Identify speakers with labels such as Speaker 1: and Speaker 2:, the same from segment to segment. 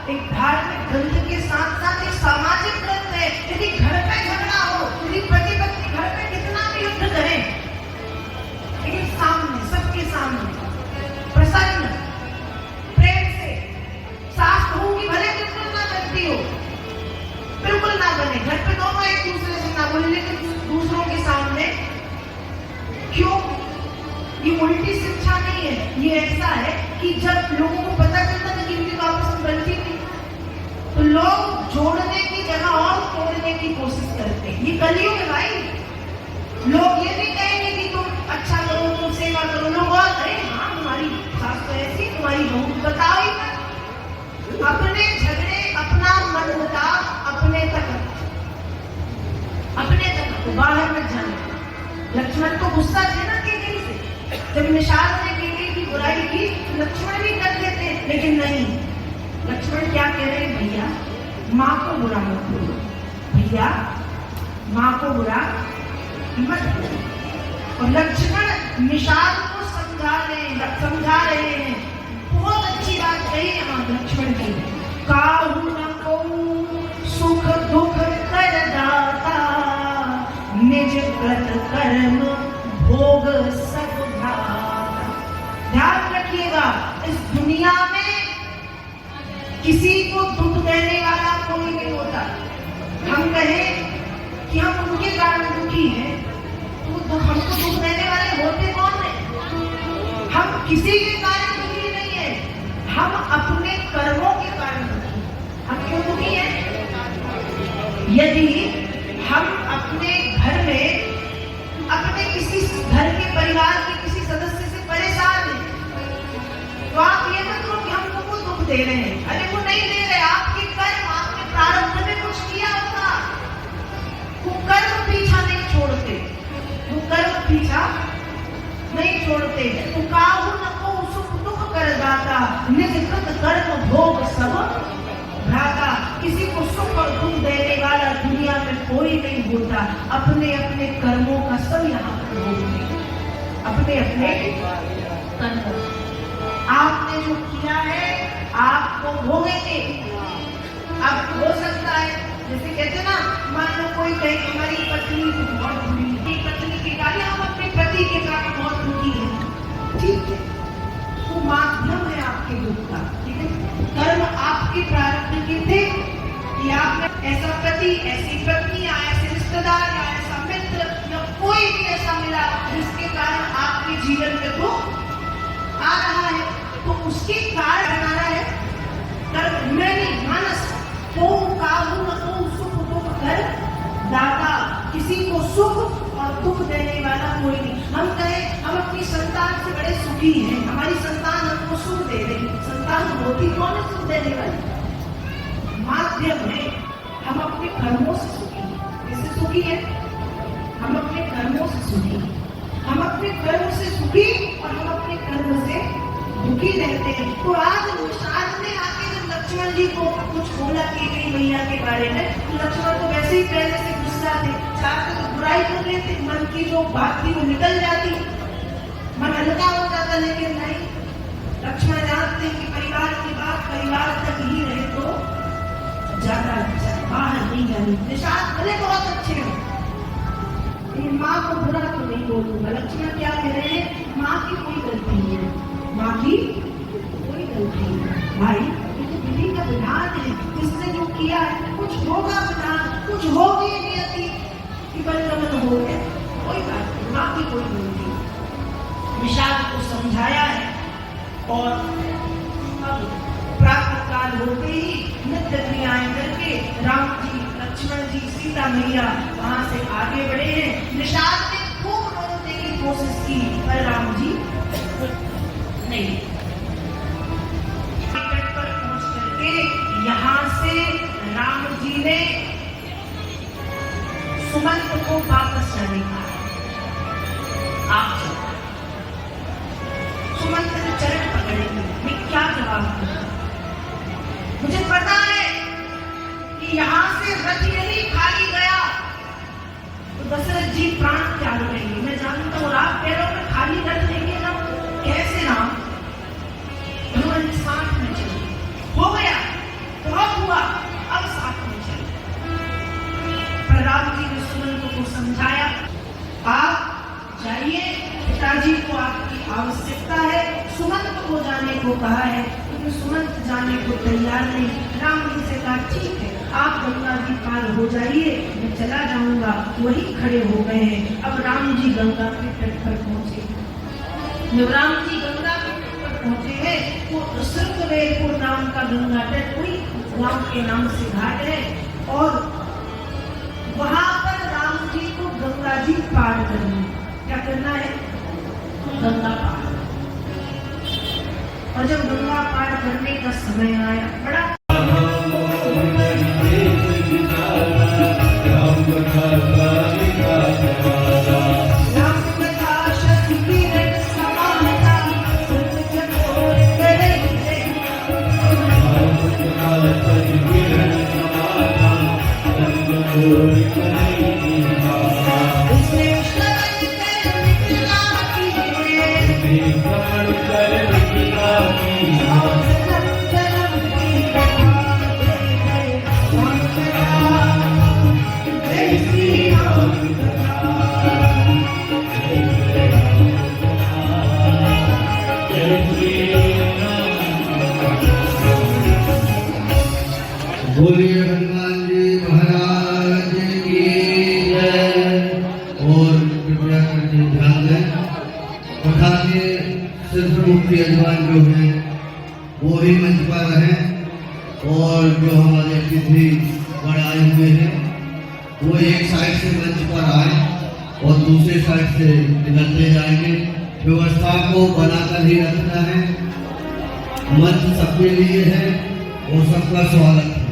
Speaker 1: एक धार्मिक ग्रंथ के साथ साथ एक सामाजिक ग्रंथ है। यदि घर पे झगड़ा हो, यदि पति पत्नी घर पे कितना भी युद्ध करें, लेकिन सामने, सबके सामने प्रसन्न प्रेम से सास बहू की भले बिल्कुल ना करती हो, बिल्कुल ना बने, घर पे दोनों एक दूसरे से ना बोले, लेकिन दूसरों के सामने क्यों? ये उल्टी शिक्षा नहीं है, ये ऐसा है कि जब लोगों को पता चलता है कि इनकी आपस में बनती थी, तो लोग जोड़ने की जगह और तोड़ने की कोशिश करते हैं। ये कलयुग है भाई। लोग ये नहीं कहेंगे कि तुम अच्छा करो, तुम सेवा करो, लोग और अरे हाँ तुम्हारी सास तो ऐसी, तुम्हारी बहू बताओ ही मत। अपने झगड़े, अपना मन होता अपने तक, बाहर मत जाने। लक्ष्मण को गुस्सा थे ना केकई से, जब निषाद ने केकई की बुराई की तो लक्ष्मण भी कर देते, लेकिन नहीं, लक्ष्मण क्या कह रहे हैं, भैया माँ को बुरा मत बोलो, भैया माँ को बुरा मत बोलो। और लक्ष्मण निषाद को समझा रहे हैं। बहुत अच्छी बात कही है लक्ष्मण की, काहू न को सुख दुख कर दाता, निज कृत कर्म भोग सब भ्राता। ध्यान रखिएगा, इस दुनिया में किसी को दुख देने वाला कोई नहीं होता। हम कहें कि हम उनके कारण दुखी हैं, तो हमको दुख देने वाले होते कौन है? हम किसी के कारण दुखी नहीं है, हम अपने कर्मों के कारण दुखी। हम क्यों दुखी हैं? यदि हम अपने घर में, अपने किसी घर के परिवार के किसी सदस्य से परेशान हैं, तो आप ये मत करो कि हम उनको दुख दे रहे हैं। अरे वो नहीं दे रहे, आपके कर्म, आपके प्रारब्ध में कुछ किया होगा। वो कर्म पीछा नहीं छोड़ते, वो कर्म पीछा नहीं छोड़ते। तो काहू न को सुख दुख कर दाता, निज कृत कर्म भोग सब भ्राता। किसी को सुख और दुख देने वाला दुनिया में कोई नहीं होता। अपने अपने कर्मों का सब यहाँ पर भोग, अपने अपने कर्म। आपने जो किया है आपको भोगेंगे। अब हो सकता है, जैसे कहते ना, मान लो कोई कहे हमारी पत्नी बहुत बुरी, पत्नी की गाली, हम अपने पति के कारण बहुत दुखी है, ठीक है, वो माध्यम है आपके दुख का, ठीक है। कर्म आपके प्रारब्ध के थे कि आपने ऐसा पति, ऐसी पत्नी या ऐसे रिश्तेदार या ऐसा मित्र या कोई भी ऐसा मिला जिसके कारण आपके जीवन में दुख आ रहा है, तो उसके कारण आ रहा है कर्म। मैंने मानस को काहू न को सुख दुख कर दाता, किसी को सुख और दुख देने वाला कोई नहीं। हम कहें हम अपनी संतान से बड़े सुखी हैं, हमारी संतान हमको सुख दे रही, संतान होती कौन है सुख देने वाली? माध्यम है। हम अपने कर्मों से सुखी हैं। किससे सुखी है? हम अपने कर्मों से सुखी, हम अपने कर्म से सुखी और हम अपने कर्म से दुखी रहते हैं। तो आज निषाद ने आके जब लक्ष्मण जी को कुछ बोला केकई मैया के बारे में, तो लक्ष्मण को वैसे ही पहले से गुस्सा थे, चाहते तो बुराई कर रहे थे, मन की जो बात थी वो निकल जाती, मन हल्का हो जाता, लेकिन नहीं। लक्ष्मण जानते हैं कि परिवार की बात परिवार तक ही रहे तो ज्यादा अच्छा, बाहर नहीं जानी। निषाद भले बहुत अच्छे हो, लेकिन माँ को बुरा तो नहीं बोलूंगा। लक्ष्मण क्या कह रहे हैं? माँ की कोई गलती नहीं है, माँ की कोई गलती नहीं भाई, ये तो विधि का विधान है, जिसने जो किया है कुछ होगा विधान, कुछ होगी नियति कि परिवर्तन हो गया, कोई बात नहीं, माँ की कोई गलती नहीं। निषाद को समझाया है और अब प्रातः काल होते ही नित्य क्रियाएं करके राम जी, लक्ष्मण जी, सीता मैया वहां से आगे बढ़े हैं। निषाद ने खूब रोकने की कोशिश की पर राम जी नहीं। तट पर पहुंच करके यहाँ से राम जी ने सुमंत को वापस जाने का, आप सुमंत ने चरण पकड़ेंगे, मैं क्या जवाब दूंगा? मुझे पता है कि यहाँ से रथ यदि खाली गया तो दशरथ जी प्राण त्याग लेंगे, मैं जानता हूँ। आप पैरों में खाली रथ लेंगे ना, कैसे राम? हनुमान 60 में चले हो गया, कहा है, लेकिन सुमंत जाने को तैयार नहीं। राम जी से कहा ठीक है, आप गंगा जी पार हो जाइए, मैं चला जाऊंगा। वही खड़े हो गए हैं। अब राम जी गंगा के तट पर पहुंचे। जब राम जी गंगा के तट पर पहुंचे हैं, वो श्रुतवेरपुर नाम का गंगा तट कोई गांव के नाम से घाट है, और वहां पर राम जी को गंगा जी पार करनी। क्या करना है? गंगा पार। और जब गंगा पार करने का समय आया, बड़ा
Speaker 2: बोलिए हनुमान जी महाराज की जय। और कृपया करके ध्यान दें, कथा के सिर्फ मुख्य यजमान जो हैं वो ही मंच पर रहें, और जो हमारे अतिथि गण आए हुए हैं वो एक साइड से मंच पर आए और दूसरे साइड से निकलते जाएंगे। व्यवस्था को बनाकर ही रखना है। मंच सबके लिए है और सबका स्वागत है।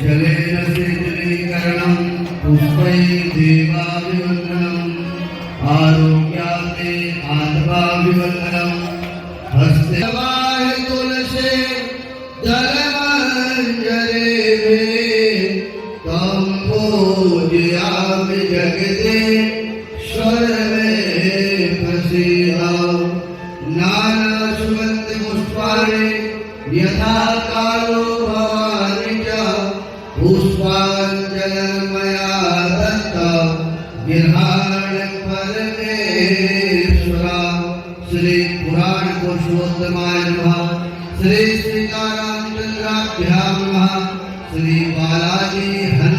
Speaker 2: जलेन सेचरीकरणं पुष्पै देवाभिवन्दनम् आरोग्याते आत्माभिवन्दनम् हस्ते वाह तुलसे जलमंजरे में तम पूजयामि जगदीश्वर में प्रसीदाओ नाना सुगंध पुष्पाणि यथा कालो भवानि च पुष्पाञ्जलिं मया दत्ता गिरहाण परमेश्वरा श्री पुराण पुरुषोत्तमाय नमः श्री सीतारामचंद्राभ्यां नमः श्री बालाजी हनुमान